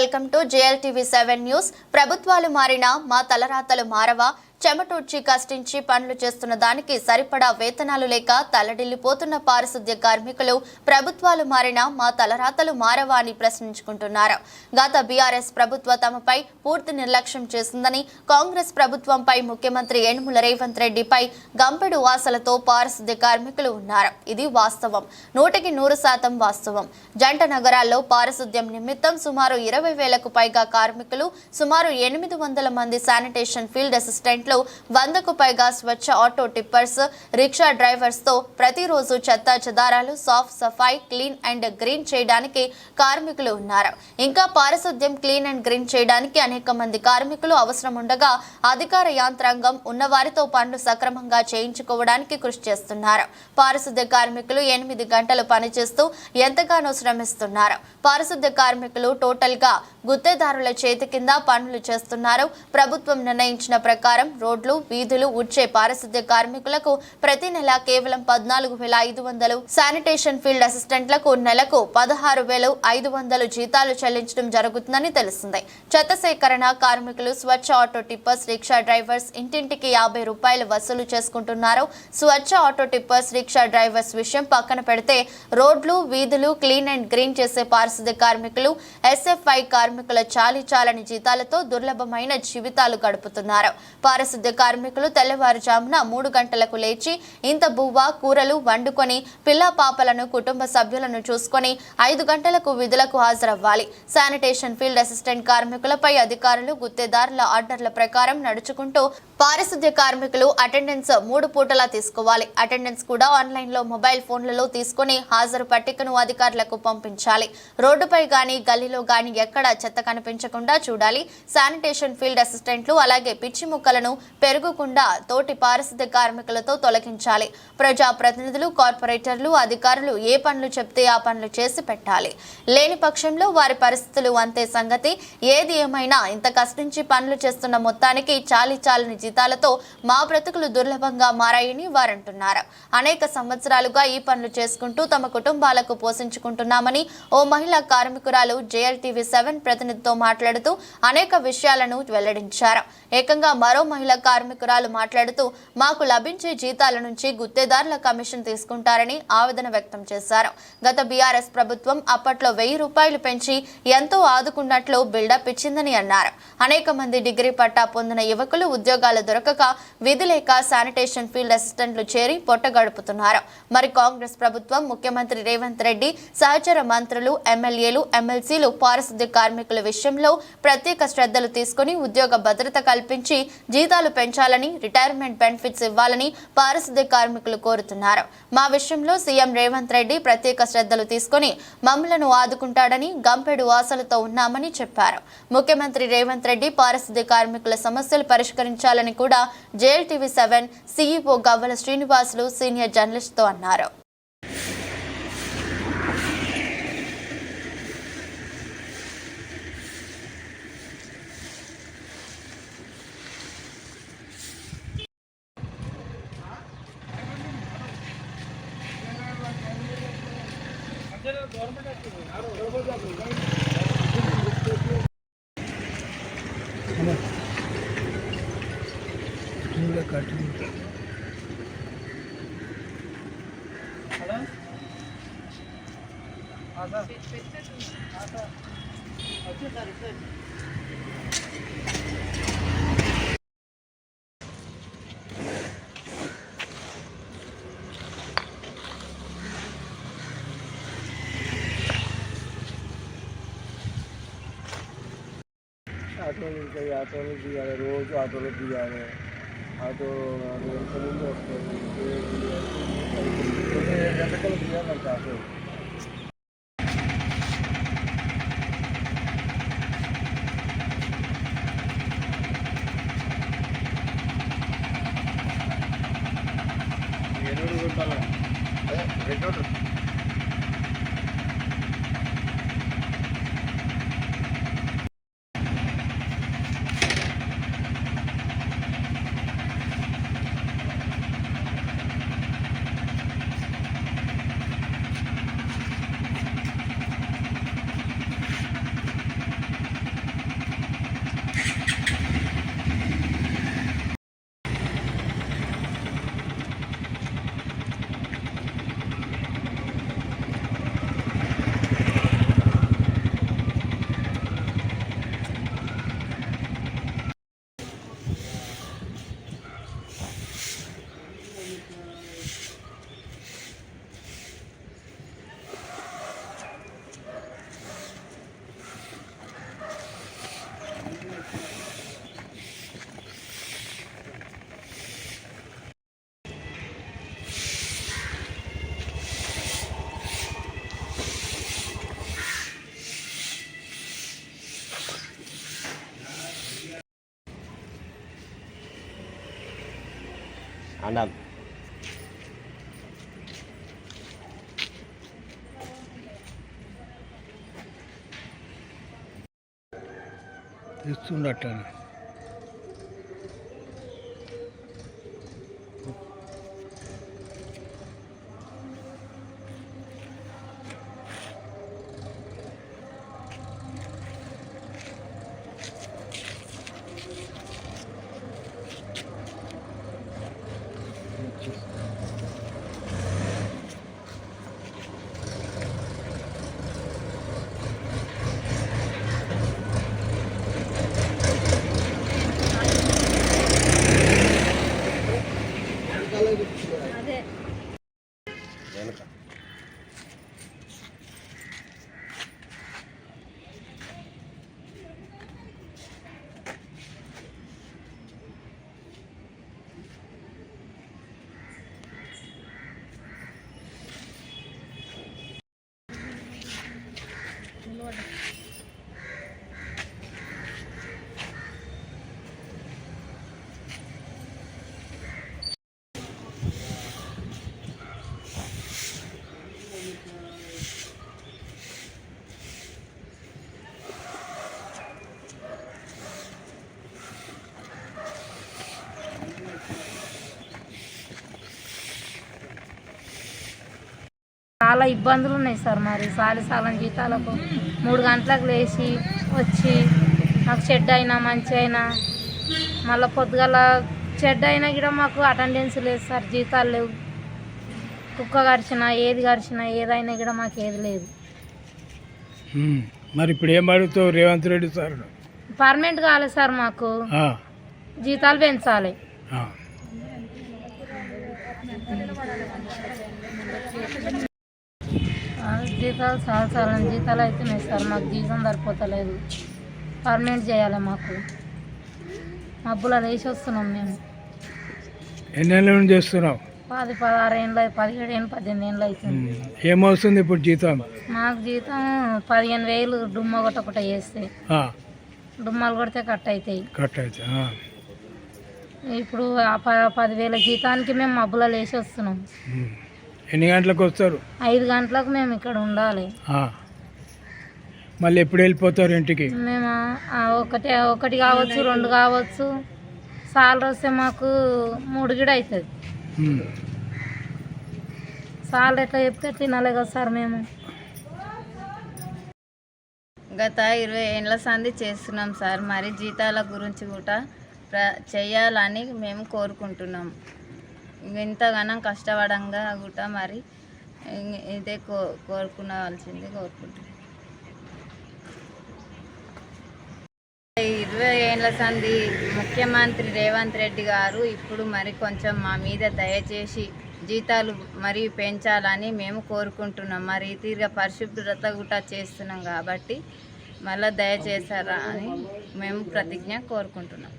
Welcome to JLTV7 news. ప్రభుత్వాలు మారినా మా తలరాతలు మారవా? చెమటూడ్చి కష్టించి పనులు చేస్తున్న దానికి సరిపడా వేతనాలు లేక తల్లడిల్లిపోతున్న పారిశుద్ధ్య కార్మికులు ప్రభుత్వాలు మారినా మా తలరాతలు మారవా అని ప్రశ్నించుకుంటున్నారు. గత బీఆర్ఎస్ ప్రభుత్వ తమపై పూర్తి నిర్లక్ష్యం చేసిందని, కాంగ్రెస్ ప్రభుత్వంపై ముఖ్యమంత్రి యనమల రేవంత్ రెడ్డిపై గంపెడు ఆశలతో పారిశుద్ధ్య కార్మికులు ఉన్నారు. ఇది వాస్తవం, 100% వాస్తవం. జంట నగరాల్లో పారిశుద్ధ్యం నిమిత్తం సుమారు 20,000కు పైగా కార్మికులు, సుమారు 800 మంది శానిటేషన్ ఫీల్డ్ అసిస్టెంట్లు, 100కు పైగా స్వచ్ఛ ఆటో టిప్పర్స్, రిక్షా డ్రైవర్స్ తో ప్రతిరోజు చెత్త చెదారాలు సాఫ్ సఫాయి, క్లీన్ అండ్ గ్రీన్ చేయడానికి కార్మికులు ఉన్నారు. ఇంకా పారిశుద్ధ్యం క్లీన్ అండ్ గ్రీన్ చేయడానికి అనేక మంది కార్మికులు అవసరం ఉండగా అధికార యంత్రాంగం ఉన్నవారితో పనులు సక్రమంగా చేయించుకోవడానికి కృషి చేస్తున్నారు. పారిశుద్ధ్య కార్మికులు 8 గంటలు పనిచేస్తూ ఎంతగానో శ్రమిస్తున్నారు. పారిశుద్ధ్య కార్మికులు టోటల్ గా గుత్తేదారుల చేతి కింద పనులు చేస్తున్నారు. ప్రభుత్వం నిర్ణయించిన ప్రకారం రోడ్లు, వీధులు ఉడ్చే పారిశుద్ధ్య కార్మికులకు ప్రతి నెల కేవలం 14,500, శానిటేషన్ ఫీల్డ్ అసిస్టెంట్లకు నెలకు 16,500 జీతాలు చెల్లించడం జరుగుతుందని తెలిసింది. చెత్త సేకరణ కార్మికులు, స్వచ్ఛ ఆటో టిప్పర్స్, రిక్షా డ్రైవర్స్ ఇంటింటికి 50 రూపాయలు వసూలు చేసుకుంటున్నారు. స్వచ్ఛ ఆటో టిప్పర్స్, రిక్షా డ్రైవర్స్ విషయం పక్కన పెడితే రోడ్లు, వీధులు క్లీన్ అండ్ గ్రీన్ చేసే పారిశుద్ధ్య కార్మికులు, SFI కార్మికుల చాలని జీతాలతో దుర్లభమైన జీవితాలు గడుపుతున్నారు. పారిశుద్ధ్య కార్మికులు తెల్లవారుజామున 3 గంటలకు లేచి ఇంత బువ్వ కూరలు వండుకొని పిల్ల పాపలను, కుటుంబ సభ్యులను చూసుకొని 5 గంటలకు విధులకు హాజరవ్వాలి. శానిటేషన్ ఫీల్డ్ అసిస్టెంట్ కార్మికులపై అధికారులు గుత్తేదారుల ఆర్డర్ల ప్రకారం నడుచుకుంటూ పారిశుద్ధ్య కార్మికులు అటెండెన్స్ 3 పూటలా తీసుకోవాలి. అటెండెన్స్ కూడా ఆన్లైన్ లో మొబైల్ ఫోన్లలో తీసుకుని హాజరు పట్టికను అధికారులకు పంపించాలి. రోడ్డుపై గాని గల్లీలో గాని ఎక్కడ చెత్త కనిపించకుండా చూడాలి. శానిటేషన్ ఫీల్డ్ అసిస్టెంట్లు అలాగే పిచ్చి ముక్కలను పెరుగుకుండా తోటి పారిశుద్ధ్య కార్మికులతో తొలగించాలి. ప్రజా ప్రతినిధులు, కార్పొరేటర్లు, అధికారులు ఏ పనులు చెప్తే ఆ పనులు చేసి పెట్టాలి. లేని పక్షంలో వారి పరిస్థితులు అంతే సంగతి. ఏది ఏమైనా ఇంత కష్టించి పనులు చేస్తున్న మొత్తానికి చాలని జీతాలతో మా బ్రతుకులు దుర్లభంగా మారాయని వారంటున్నారు. అనేక సంవత్సరాలుగా ఈ పనులు చేసుకుంటూ తమ కుటుంబాలకు పోషించుకుంటున్నామని ఓ మహిళా కార్మికురాలు JLTV7 ప్రతినిధితో మాట్లాడుతూ అనేక విషయాలను వెల్లడించారు. ఏకంగా మరో మహిళా కార్మికురాలు మాట్లాడుతూ మాకు లభించే జీతాల నుంచి గుత్తేదారుల కమిషన్ తీసుకుంటారని ఆవేదన వ్యక్తం చేశారు. గత బీఆర్ఎస్ ప్రభుత్వం అప్పట్లో 1000 రూపాయలు పెంచి ఎంతో ఆదుకున్నట్లు బిల్డప్ ఇచ్చిందని అన్నారు. అనేక మంది డిగ్రీ పట్టా పొందిన యువకులు ఉద్యోగాలు దొరకక విధి లేక శానిటేషన్ ఫీల్డ్ అసిస్టెంట్లు చేరి పొట్ట గడుపుతున్నారు. మరి కాంగ్రెస్ ప్రభుత్వం, ముఖ్యమంత్రి రేవంత్ రెడ్డి, సహచర మంత్రులు, ఎమ్మెల్యేలు, ఎమ్మెల్సీలు పారిశుద్ధ్య కార్మికుల విషయంలో ప్రత్యేక శ్రద్ధలు తీసుకుని ఉద్యోగ భద్రత కల్పించి జీతాలు పెంచాలని, రిటైర్మెంట్ బెనిఫిట్స్ ఇవ్వాలని పారిశుద్ధ్య కార్మికులు కోరుతున్నారు. మా విషయంలో సీఎం రేవంత్ రెడ్డి ప్రత్యేక శ్రద్ధలు తీసుకుని మమ్మలను ఆదుకుంటాడని గంపెడు ఆశలతో ఉన్నామని చెప్పారు. ముఖ్యమంత్రి రేవంత్ రెడ్డి పారిశుద్ధ్య కార్మికుల సమస్యలు పరిష్కరించాలని కూడా JLTV7 CEO గవ్వల శ్రీనివాసులు సీనియర్ జర్నలిస్ట్ తో అన్నారు. ఆటోలు తీయాలి, రోజు ఆటోలు తీయాలి. ఆటో ఎంతమంది వస్తుంది, 7 గంటలు తీయాలంటే ఆటో. అన్నాను. ఇస్తున్నట్టు వెనుక చాలా ఇబ్బందులు ఉన్నాయి సార్. మరి సాలం జీతాలకు 3 గంటలకు లేచి వచ్చి నాకు చెడ్డ అయినా మంచి అయినా మళ్ళీ పొద్దుగల చెడ్డ అయినా కూడా మాకు అటెండెన్స్ లేదు సార్, జీతాలు లేవు. కుక్క గరిచినా ఏదైనా కూడా మాకు ఏది లేదు. మరి ఇప్పుడు ఏం అడుగుతావు రేవంత్ రెడ్డి సార్? పర్మనెంట్ కావాలి సార్, మాకు జీతాలు పెంచాలి. జీతాలు చాలా జీతాలు అవుతున్నాయి సార్, మాకు జీతం సరిపోతలేదు. పర్మనెంట్ చేయాలి మాకు. మబ్బులో లేచి వస్తున్నాం మేము. ఎన్నేళ్ళ నుండి చేస్తున్నావు? 16 ఏళ్ళు, 17 ఏళ్ళు, 18 ఏళ్ళు అవుతుంది. ఏమవుతుంది ఇప్పుడు జీతం? మాకు జీతం 15,000 డుమ్మ కొట్టకుండా చేస్తే, డుమ్మాలు కొడితే కట్ అవుతాయి. ఇప్పుడు ఆ 10,000 జీతానికి మేము మబ్బులో లేచి వస్తున్నాం. ఎన్ని గంటలకు వస్తారు? 5 గంటలకు మేము ఇక్కడ ఉండాలి. మళ్ళీ ఎప్పుడు వెళ్ళిపోతారు ఇంటికి? మేము ఒకటి కావచ్చు, 2 కావచ్చు. సాలరీ వస్తే మాకు 3 కూడా అవుతుంది. సాలరీ ఎట్లా చెప్తే తినాలి కదా సార్. మేము గత 20 ఏళ్ళ సంది చేస్తున్నాం సార్. మరి జీతాల గురించి కూడా చేయాలని మేము కోరుకుంటున్నాం. ఇంతగానం కష్టపడంగా కూడా మరి ఇదే కోరుకునవలసింది కోరుకుంటున్నాం. 20 ఏళ్ళ సంది ముఖ్యమంత్రి రేవంత్ రెడ్డి గారు ఇప్పుడు మరి కొంచెం మా మీద దయచేసి జీతాలు మరి పెంచాలని మేము కోరుకుంటున్నాం. మరి తీరుగా పరిశుభ్రత కూడా చేస్తున్నాం కాబట్టి మళ్ళీ దయచేసారా అని మేము ప్రతిజ్ఞ కోరుకుంటున్నాం.